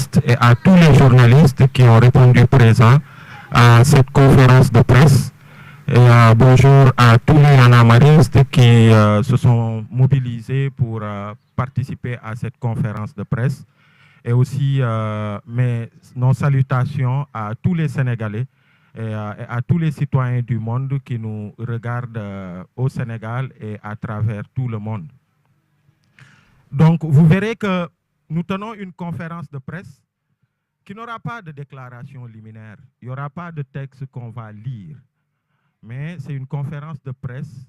journalistes et à tous les journalistes qui ont répondu présents à cette conférence de presse. Et bonjour à tous les yanamaristes qui se sont mobilisés pour participer à cette conférence de presse. Et aussi nos salutations à tous les Sénégalais et à tous les citoyens du monde qui nous regardent au Sénégal et à travers tout le monde. Donc, vous verrez que nous tenons une conférence de presse qui n'aura pas de déclaration liminaire. Il n'y aura pas de texte qu'on va lire. Mais c'est une conférence de presse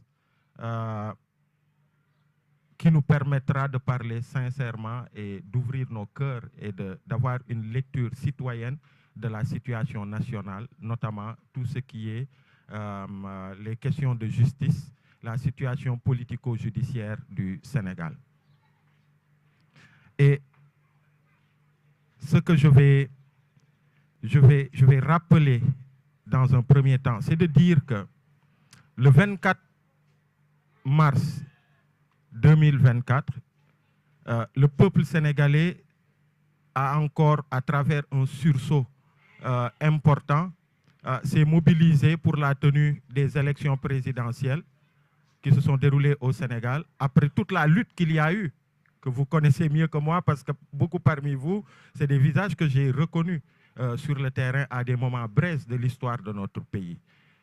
qui nous permettra de parler sincèrement et d'ouvrir nos cœurs et d'avoir une lecture citoyenne de la situation nationale, notamment tout ce qui est les questions de justice, la situation politico-judiciaire du Sénégal. Et ce que je vais rappeler dans un premier temps, c'est de dire que le 24 mars 2024, le peuple sénégalais a encore, à travers un sursaut important, s'est mobilisé pour la tenue des élections présidentielles qui se sont déroulées au Sénégal, après toute la lutte qu'il y a eu, que vous connaissez mieux que moi, parce que beaucoup parmi vous, c'est des visages que j'ai reconnus sur le terrain à des moments brefs de l'histoire de notre pays.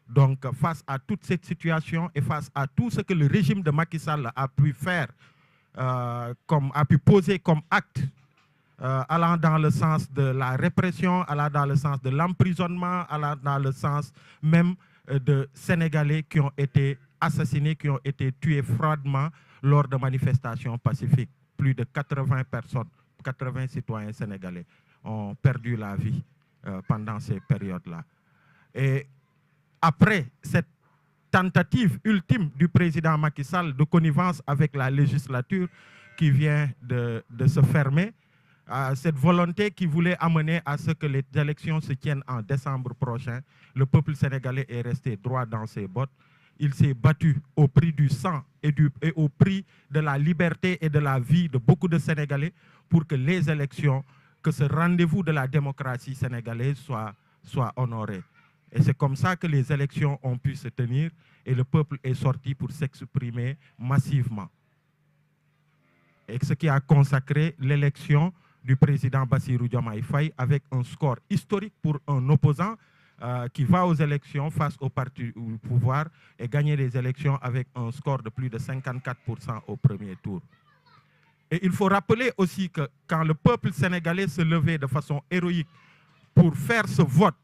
Donc, face à toute cette situation et face à tout ce que le régime de Macky Sall a pu faire, a pu poser comme acte, allant dans le sens de la répression, allant dans le sens de l'emprisonnement, allant dans le sens même de Sénégalais qui ont été assassinés, qui ont été tués froidement lors de manifestations pacifiques. Plus de 80 personnes, 80 citoyens sénégalais ont perdu la vie pendant ces périodes-là. Et après cette tentative ultime du président Macky Sall de connivence avec la législature qui vient de se fermer, cette volonté qui voulait amener à ce que les élections se tiennent en décembre prochain, le peuple sénégalais est resté droit dans ses bottes. Il s'est battu au prix du sang et au prix de la liberté et de la vie de beaucoup de Sénégalais pour que les élections, que ce rendez-vous de la démocratie sénégalaise soit honoré. Et c'est comme ça que les élections ont pu se tenir et le peuple est sorti pour s'exprimer massivement. Et ce qui a consacré l'élection du président Bassirou Diomaye Faye avec un score historique pour un opposant qui va aux élections face au parti au pouvoir et gagner les élections avec un score de plus de 54% au premier tour. Et il faut rappeler aussi que quand le peuple sénégalais se levait de façon héroïque pour faire ce vote,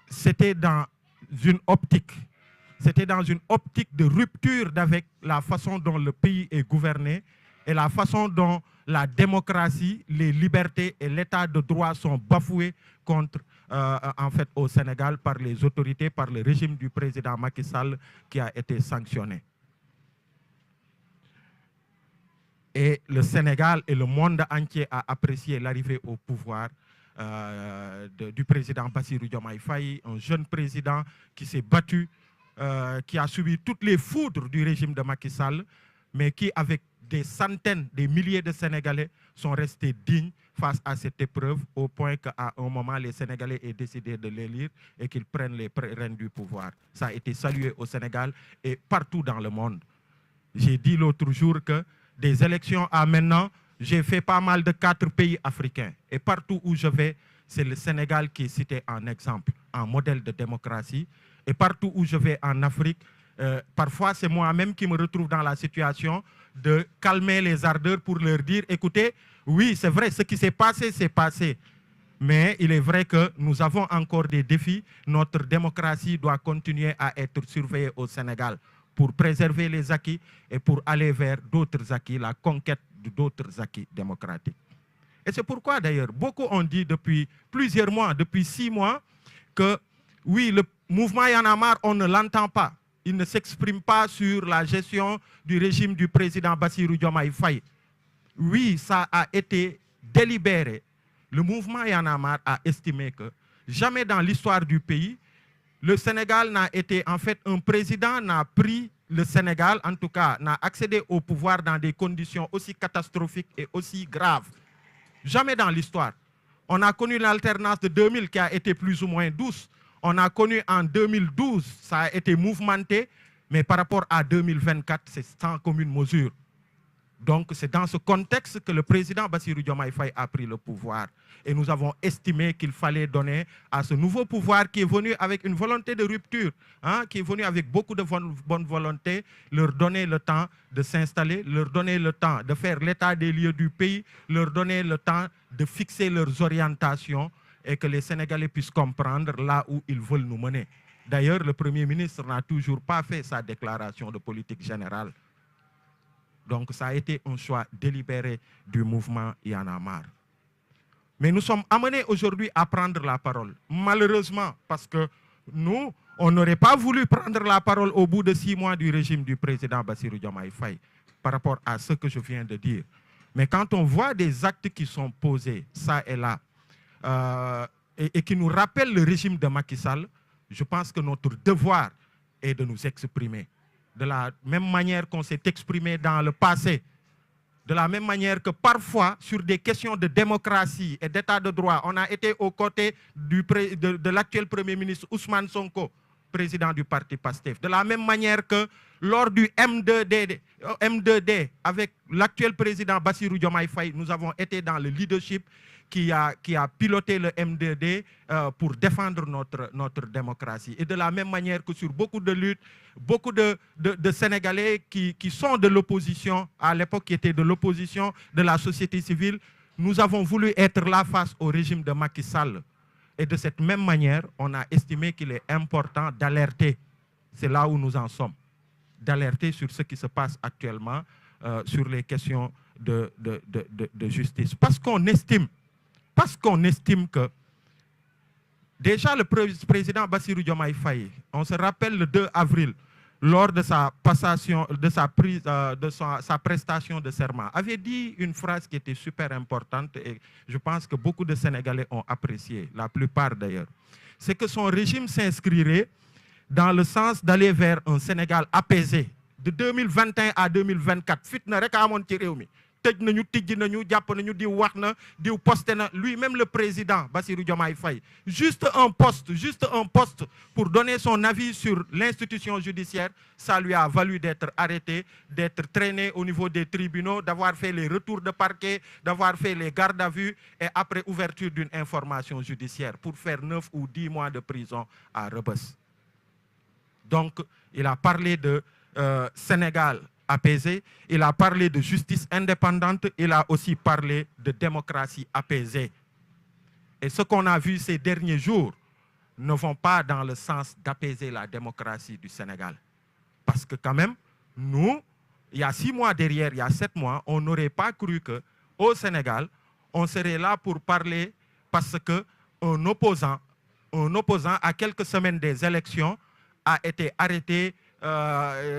c'était dans une optique. C'était dans une optique de rupture avec la façon dont le pays est gouverné et la façon dont la démocratie, les libertés et l'état de droit sont bafoués contre, en fait, au Sénégal par les autorités, par le régime du président Macky Sall qui a été sanctionné. Et le Sénégal et le monde entier a apprécié l'arrivée au pouvoir du président Bassirou Diomaye Faye, un jeune président qui s'est battu, qui a subi toutes les foudres du régime de Macky Sall, mais qui, avec des centaines, des milliers de Sénégalais, sont restés dignes face à cette épreuve, au point qu'à un moment, les Sénégalais aient décidé de l'élire et qu'ils prennent les rênes du pouvoir. Ça a été salué au Sénégal et partout dans le monde. J'ai dit l'autre jour que des élections à maintenant, j'ai fait pas mal de 4 pays africains. Et partout où je vais, c'est le Sénégal qui est cité en exemple, en modèle de démocratie. Et partout où je vais en Afrique, parfois c'est moi-même qui me retrouve dans la situation de calmer les ardeurs pour leur dire, écoutez, oui, c'est vrai, ce qui s'est passé, c'est passé. Mais il est vrai que nous avons encore des défis. Notre démocratie doit continuer à être surveillée au Sénégal pour préserver les acquis et pour aller vers d'autres acquis, la conquête d'autres acquis démocratiques. Et c'est pourquoi d'ailleurs, beaucoup ont dit depuis plusieurs mois, depuis 6 mois, que oui, le mouvement Y en a marre, on ne l'entend pas. Il ne s'exprime pas sur la gestion du régime du président Bassirou Diomaye Faye. Oui, ça a été délibéré. Le mouvement Y en a marre a estimé que jamais dans l'histoire du pays, le Sénégal n'a été, en fait, un président n'a pris le Sénégal, en tout cas, n'a accédé au pouvoir dans des conditions aussi catastrophiques et aussi graves. Jamais dans l'histoire. On a connu l'alternance de 2000 qui a été plus ou moins douce. On a connu en 2012, ça a été mouvementé, mais par rapport à 2024, c'est sans commune mesure. Donc c'est dans ce contexte que le président Bassirou Diomaye Faye a pris le pouvoir. Et nous avons estimé qu'il fallait donner à ce nouveau pouvoir qui est venu avec une volonté de rupture, hein, qui est venu avec beaucoup de bonne volonté, leur donner le temps de s'installer, leur donner le temps de faire l'état des lieux du pays, leur donner le temps de fixer leurs orientations et que les Sénégalais puissent comprendre là où ils veulent nous mener. D'ailleurs, le Premier ministre n'a toujours pas fait sa déclaration de politique générale. Donc ça a été un choix délibéré du mouvement Y en a marre. Mais nous sommes amenés aujourd'hui à prendre la parole. Malheureusement, parce que nous, on n'aurait pas voulu prendre la parole au bout de 6 mois du régime du président Bassirou Diomaye Faye par rapport à ce que je viens de dire. Mais quand on voit des actes qui sont posés, ça et là, et qui nous rappellent le régime de Macky Sall, je pense que notre devoir est de nous exprimer. De la même manière qu'on s'est exprimé dans le passé, de la même manière que parfois, sur des questions de démocratie et d'état de droit, on a été aux côtés de l'actuel Premier ministre Ousmane Sonko, président du parti PASTEF. De la même manière que lors du M2D avec l'actuel président Bassirou Diomaye Faye, nous avons été dans le leadership qui a piloté le M2D pour défendre notre démocratie. Et de la même manière que sur beaucoup de luttes, beaucoup de Sénégalais qui sont de l'opposition, à l'époque qui étaient de l'opposition de la société civile, nous avons voulu être là face au régime de Macky Sall. Et de cette même manière, on a estimé qu'il est important d'alerter. C'est là où nous en sommes. D'alerter sur ce qui se passe actuellement, sur les questions de justice. Parce qu'on estime que déjà le président Bassirou Diomaye Faye, on se rappelle le 2 avril, lors de sa passation, de sa prestation de serment, avait dit une phrase qui était super importante et je pense que beaucoup de Sénégalais ont apprécié, la plupart d'ailleurs. C'est que son régime s'inscrirait dans le sens d'aller vers un Sénégal apaisé. De 2021 à 2024, fitna rek amoon ci réew mi. Tëj nañu, tijji nañu, jàpp nañu, diw wax na, diw posté na, lui-même le président Bassirou Diomaye Faye. Juste un poste pour donner son avis sur l'institution judiciaire, ça lui a valu d'être arrêté, d'être traîné au niveau des tribunaux, d'avoir fait les retours de parquet, d'avoir fait les gardes à vue et après ouverture d'une information judiciaire pour faire 9 ou 10 mois de prison à Rebeuss. Donc, il a parlé de Sénégal apaisé, il a parlé de justice indépendante, il a aussi parlé de démocratie apaisée. Et ce qu'on a vu ces derniers jours ne vont pas dans le sens d'apaiser la démocratie du Sénégal. Parce que quand même, nous, il y a 6 mois derrière, il y a 7 mois, on n'aurait pas cru qu'au Sénégal, on serait là pour parler parce qu'un opposant à quelques semaines des élections a été arrêté,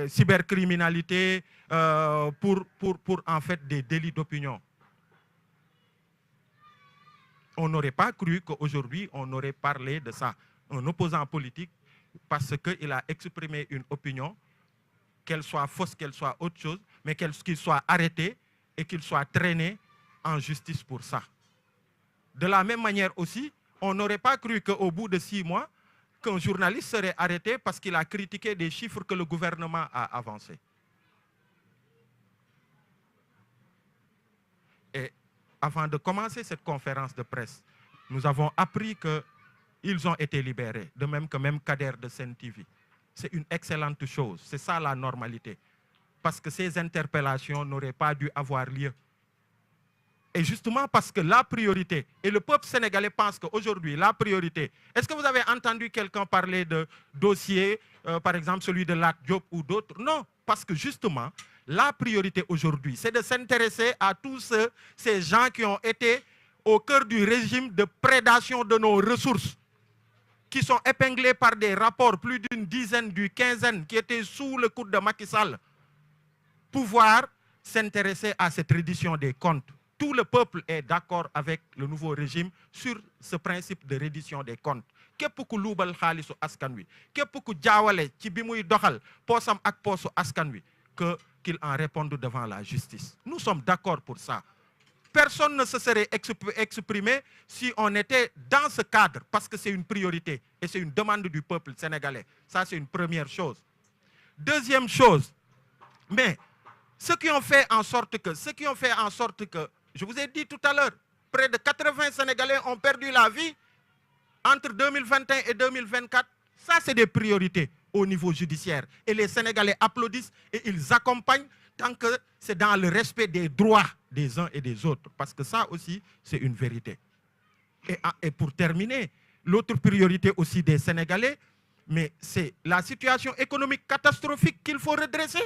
cybercriminalité, pour en fait des délits d'opinion. On n'aurait pas cru qu'aujourd'hui on aurait parlé de ça. Un opposant politique, parce qu'il a exprimé une opinion, qu'elle soit fausse, qu'elle soit autre chose, mais qu'il soit arrêté et qu'il soit traîné en justice pour ça. De la même manière aussi, on n'aurait pas cru qu'au bout de 6 mois, qu'un journaliste serait arrêté parce qu'il a critiqué des chiffres que le gouvernement a avancés. Et avant de commencer cette conférence de presse, nous avons appris qu'ils ont été libérés, de même que même Kader de Sen TV. C'est une excellente chose, c'est ça la normalité. Parce que ces interpellations n'auraient pas dû avoir lieu. Et justement parce que la priorité, et le peuple sénégalais pense qu'aujourd'hui, la priorité, est-ce que vous avez entendu quelqu'un parler de dossiers, par exemple celui de Lat Diop ou d'autres? Non, parce que justement, la priorité aujourd'hui, c'est de s'intéresser à tous ces gens qui ont été au cœur du régime de prédation de nos ressources, qui sont épinglés par des rapports, plus d'une dizaine, d'une quinzaine, qui étaient sous le coude de Macky Sall, pouvoir s'intéresser à cette reddition des comptes. Tout le peuple est d'accord avec le nouveau régime sur ce principe de reddition des comptes. Képp ku luubal xaalisu askan wi, képp ku jaawale ci bi muy doxal poosam ak poosu askan wi, qu'il en réponde devant la justice. Nous sommes d'accord pour ça. personne ne se serait exprimé si on était dans ce cadre, parce que c'est une priorité et c'est une demande du peuple sénégalais. Ça, c'est une première chose. Deuxième chose, mais ceux qui ont fait en sorte que, je vous ai dit tout à l'heure, près de 80 Sénégalais ont perdu la vie entre 2021 et 2024. Ça, c'est des priorités au niveau judiciaire. Et les Sénégalais applaudissent et ils accompagnent tant que c'est dans le respect des droits des uns et des autres. Parce que ça aussi, c'est une vérité. Et pour terminer, l'autre priorité aussi des Sénégalais, mais c'est la situation économique catastrophique qu'il faut redresser.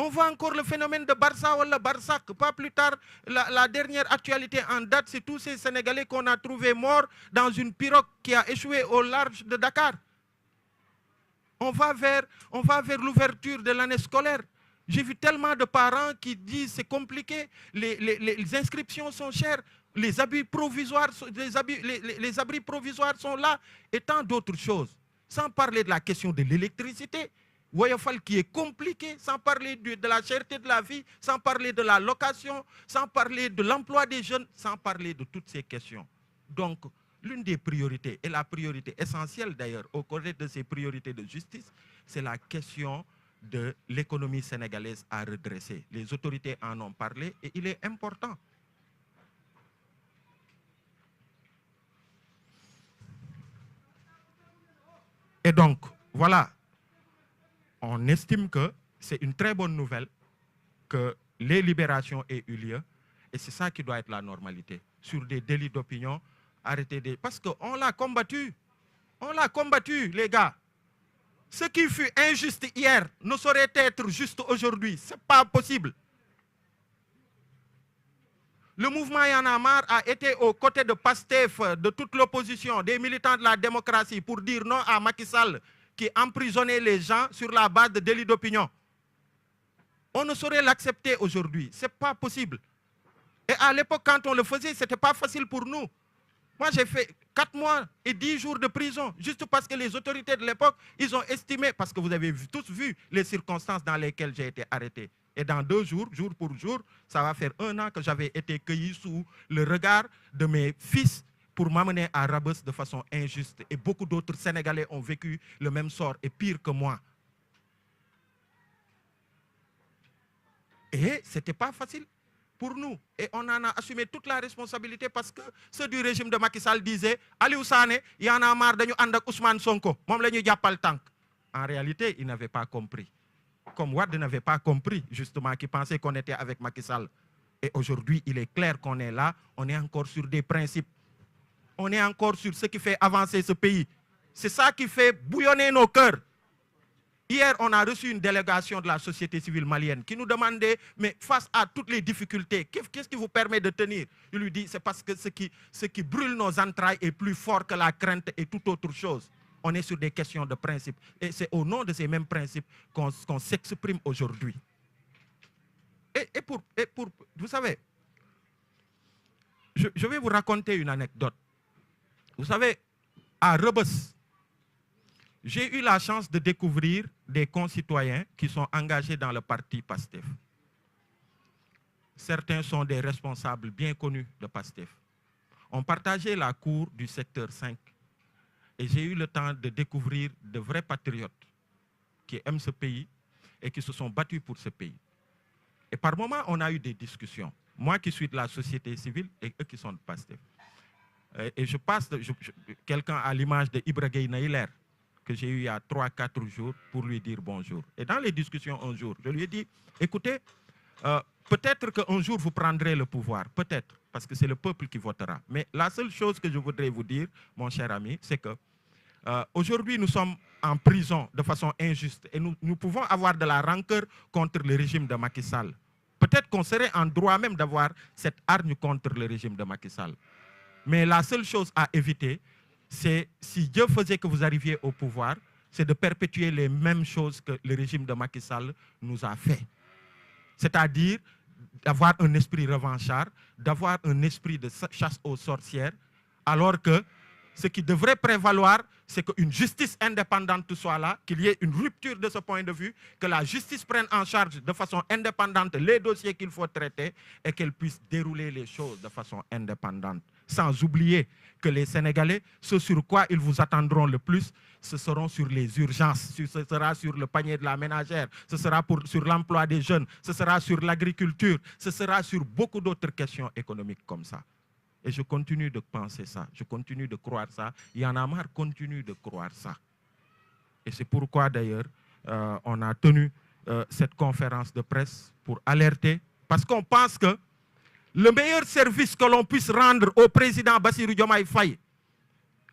On voit encore le phénomène de Barça ou le Barsac. Pas plus tard, la dernière actualité en date, c'est tous ces Sénégalais qu'on a trouvés morts dans une pirogue qui a échoué au large de Dakar. On va vers l'ouverture de l'année scolaire. J'ai vu tellement de parents qui disent c'est compliqué, les inscriptions sont chères, les abris provisoires sont là, et tant d'autres choses. Sans parler de la question de l'électricité, Woyofal qui est compliqué, sans parler de la cherté de la vie, sans parler de la location, sans parler de l'emploi des jeunes, sans parler de toutes ces questions. Donc, l'une des priorités, et la priorité essentielle d'ailleurs, au côté de ces priorités de justice, c'est la question de l'économie sénégalaise à redresser. Les autorités en ont parlé et il est important. Et donc, voilà, on estime que c'est une très bonne nouvelle que les libérations aient eu lieu et c'est ça qui doit être la normalité. Sur des délits d'opinion, arrêter des... Parce qu'on l'a combattu, les gars. Ce qui fut injuste hier ne saurait être juste aujourd'hui. Ce n'est pas possible. Le mouvement Y en a marre a été aux côtés de Pastef, de toute l'opposition, des militants de la démocratie pour dire non à Macky Sall qui emprisonnait les gens sur la base de délits d'opinion. On ne saurait l'accepter aujourd'hui. Ce n'est pas possible. Et à l'époque, quand on le faisait, ce n'était pas facile pour nous. Moi, j'ai fait 4 mois et 10 jours de prison, juste parce que les autorités de l'époque, ils ont estimé, parce que vous avez tous vu les circonstances dans lesquelles j'ai été arrêté. Et dans 2 jours, jour pour jour, ça va faire 1 an que j'avais été cueilli sous le regard de mes fils pour m'amener à Rebeuss de façon injuste. Et beaucoup d'autres Sénégalais ont vécu le même sort, et pire que moi. Et ce n'était pas facile pour nous. Et on en a assumé toute la responsabilité parce que ceux du régime de Macky Sall disaient Aliou Sané, il y en a marre de nous Ousmane Sonko. En réalité, ils n'avaient pas compris. Comme Wade n'avait pas compris, justement, qui pensait qu'on était avec Macky Sall. Et aujourd'hui, il est clair qu'on est là, on est encore sur des principes. On est encore sur ce qui fait avancer ce pays. C'est ça qui fait bouillonner nos cœurs. Hier, on a reçu une délégation de la société civile malienne qui nous demandait, mais face à toutes les difficultés, qu'est-ce qui vous permet de tenir? Je lui dis, c'est parce que ce qui brûle nos entrailles est plus fort que la crainte et toute autre chose. On est sur des questions de principe. Et c'est au nom de ces mêmes principes qu'on s'exprime aujourd'hui. Et pour, vous savez, je vais vous raconter une anecdote. Vous savez, à Rebeuss, j'ai eu la chance de découvrir des concitoyens qui sont engagés dans le parti PASTEF. Certains sont des responsables bien connus de PASTEF. On partageait la cour du secteur 5 et j'ai eu le temps de découvrir de vrais patriotes qui aiment ce pays et qui se sont battus pour ce pays. Et par moments, on a eu des discussions. Moi qui suis de la société civile et eux qui sont de PASTEF. Et je passe quelqu'un à l'image de Ibrahim Naïler, que j'ai eu il y a 3-4 jours pour lui dire bonjour. Et dans les discussions un jour, je lui ai dit, écoutez, peut-être qu'un jour vous prendrez le pouvoir, peut-être, parce que c'est le peuple qui votera. Mais la seule chose que je voudrais vous dire, mon cher ami, c'est que aujourd'hui nous sommes en prison de façon injuste et nous pouvons avoir de la rancœur contre le régime de Macky Sall. Peut-être qu'on serait en droit même d'avoir cette hargne contre le régime de Macky Sall. Mais la seule chose à éviter, c'est, si Dieu faisait que vous arriviez au pouvoir, c'est de perpétuer les mêmes choses que le régime de Macky Sall nous a fait. C'est-à-dire d'avoir un esprit revanchard, d'avoir un esprit de chasse aux sorcières, alors que ce qui devrait prévaloir, c'est qu'une justice indépendante soit là, qu'il y ait une rupture de ce point de vue, que la justice prenne en charge de façon indépendante les dossiers qu'il faut traiter et qu'elle puisse dérouler les choses de façon indépendante. Sans oublier que les Sénégalais, ce sur quoi ils vous attendront le plus, ce seront sur les urgences, ce sera sur le panier de la ménagère, ce sera sur l'emploi des jeunes, ce sera sur l'agriculture, ce sera sur beaucoup d'autres questions économiques comme ça. Et je continue de penser ça, je continue de croire ça. Y'en a marre continue de croire ça. Et c'est pourquoi d'ailleurs, on a tenu cette conférence de presse pour alerter, parce qu'on pense que le meilleur service que l'on puisse rendre au président Bassirou Diomaye Faye,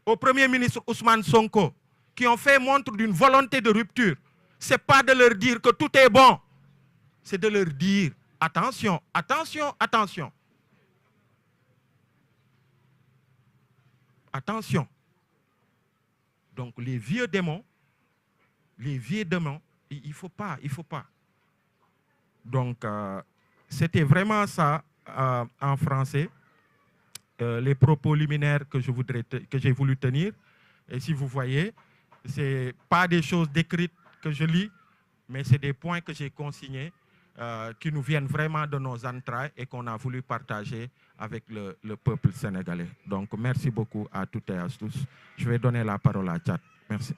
au Premier ministre Ousmane Sonko, qui ont fait montre d'une volonté de rupture, ce n'est pas de leur dire que tout est bon, c'est de leur dire attention, attention, attention. Attention. Donc les vieux démons, il ne faut pas, il ne faut pas. Donc c'était vraiment ça en français, les propos liminaires que j'ai voulu tenir. Et si vous voyez, ce n'est pas des choses décrites que je lis, mais c'est des points que j'ai consignés qui nous viennent vraiment de nos entrailles et qu'on a voulu partager avec le peuple sénégalais. Donc merci beaucoup à toutes et à tous. Je vais donner la parole à Tchad. Merci.